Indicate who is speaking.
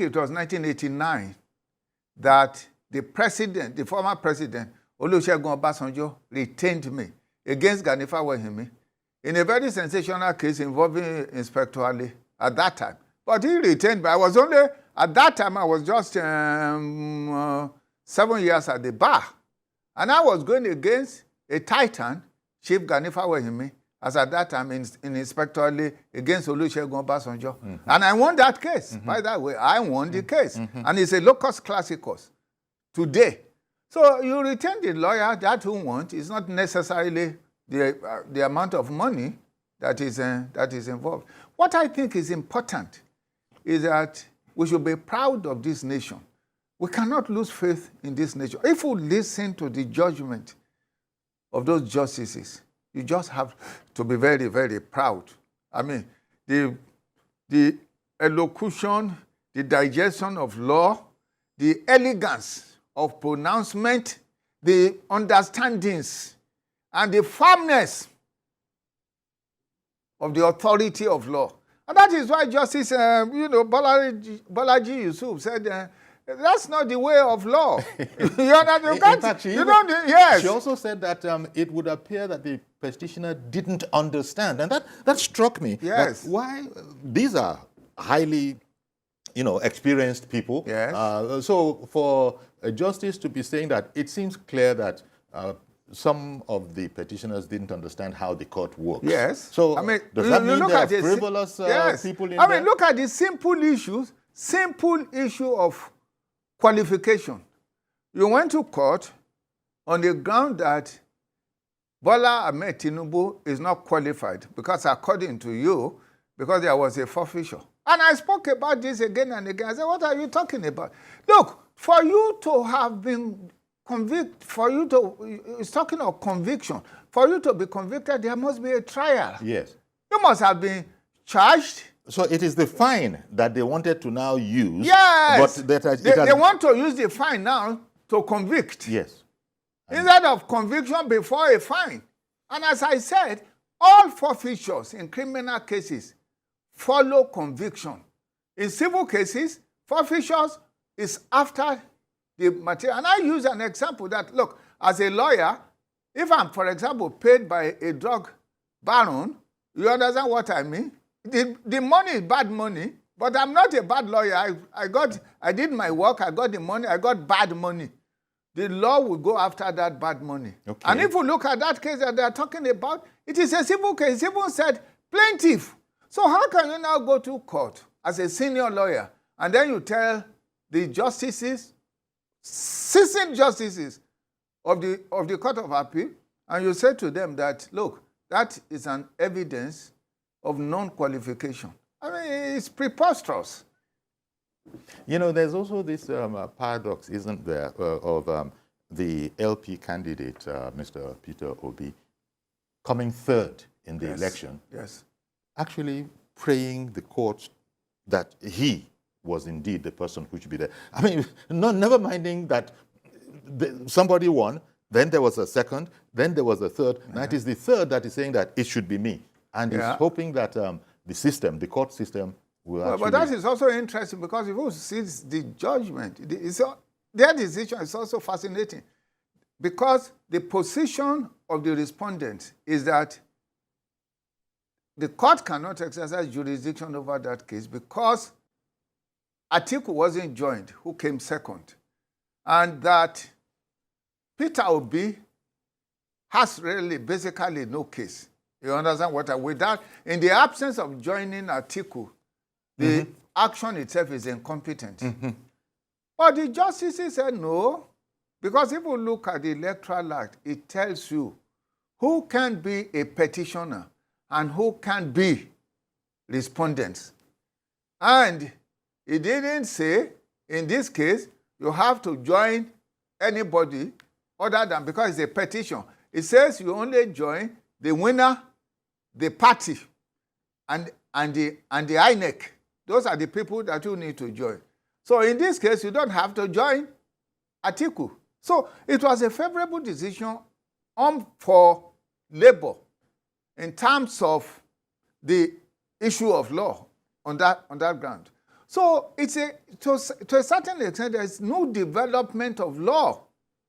Speaker 1: it was 1989, that the former president, Olusegun Obasanjo, retained me against Gani Fawehimi in a very sensational case involving Inspector Ali at that time. But he retained me. At that time, I was just 7 years at the bar. And I was going against a titan, Chief Gani Fawehimi, as at that time in Inspector Ali against Olusegun Obasanjo. And I won that case. By that way, I won the case. And it's a locus classicus today. So you retain the lawyer that you want. It's not necessarily the amount of money that is involved. What I think is important is that we should be proud of this nation. We cannot lose faith in this nation. If we listen to the judgment of those justices, you just have to be very, very proud. I mean, the elocution, the digestion of law, the elegance of pronouncement, the understandings, and the firmness of the authority of law. And that is why Justice, Bolaji Yusuf said, that's not the way of law. Yes.
Speaker 2: She also said that it would appear that the petitioner didn't understand. And that struck me.
Speaker 1: Yes.
Speaker 2: Why? These are highly, experienced people.
Speaker 1: Yes.
Speaker 2: So for a justice to be saying that, it seems clear that some of the petitioners didn't understand how the court works.
Speaker 1: Yes.
Speaker 2: So does that mean there are frivolous people in there?
Speaker 1: Look at the simple issue of qualification. You went to court on the ground that Bola Ahmed Tinubu is not qualified because according to you, because there was a forfeiture. And I spoke about this again and again. I said, what are you talking about? Look, for you to have been convicted, it's talking of conviction. For you to be convicted, there must be a trial.
Speaker 2: Yes.
Speaker 1: You must have been charged.
Speaker 2: So it is the fine that they wanted to now use.
Speaker 1: Yes.
Speaker 2: But
Speaker 1: they want to use the fine now to convict.
Speaker 2: Yes.
Speaker 1: Instead of conviction before a fine. And as I said, all forfeitures in criminal cases follow conviction. In civil cases, forfeitures is after the material. And I use an example that, look, as a lawyer, if I'm, for example, paid by a drug baron, you understand what I mean? The money is bad money, but I'm not a bad lawyer. I did my work, I got the money, I got bad money. The law will go after that bad money. Okay. And if you look at that case that they're talking about, it is a civil case. It even said plaintiff. So how can you now go to court as a senior lawyer and then you tell the justices, seasoned justices of the Court of Appeal, and you say to them that, look, that is an evidence of non-qualification. I mean, it's preposterous.
Speaker 2: There's also this paradox, isn't there, of the LP candidate, Mr. Peter Obi, coming third in the election.
Speaker 1: Yes.
Speaker 2: Actually praying the court that he was indeed the person who should be there. I mean, never minding that somebody won, then there was a second, then there was a third. Now it is the third that is saying that it should be me. And he's hoping that the court system will actually...
Speaker 1: But that is also interesting because if you see the judgment, their decision is also fascinating because the position of the respondent is that the court cannot exercise jurisdiction over that case because Atiku wasn't joined, who came second, and that Peter Obi has really basically no case. You understand what I mean? In the absence of joining Atiku, the action itself is incompetent. But the justices said no, because if you look at the Electoral Act, it tells you who can be a petitioner and who can be respondents. And it didn't say, in this case, you have to join anybody other than, because it's a petition. It says you only join the winner, the party, and the INEC. Those are the people that you need to join. So in this case, you don't have to join Atiku. So it was a favorable decision for Labour in terms of the issue of law on that ground. So it's to a certain extent, there's no development of law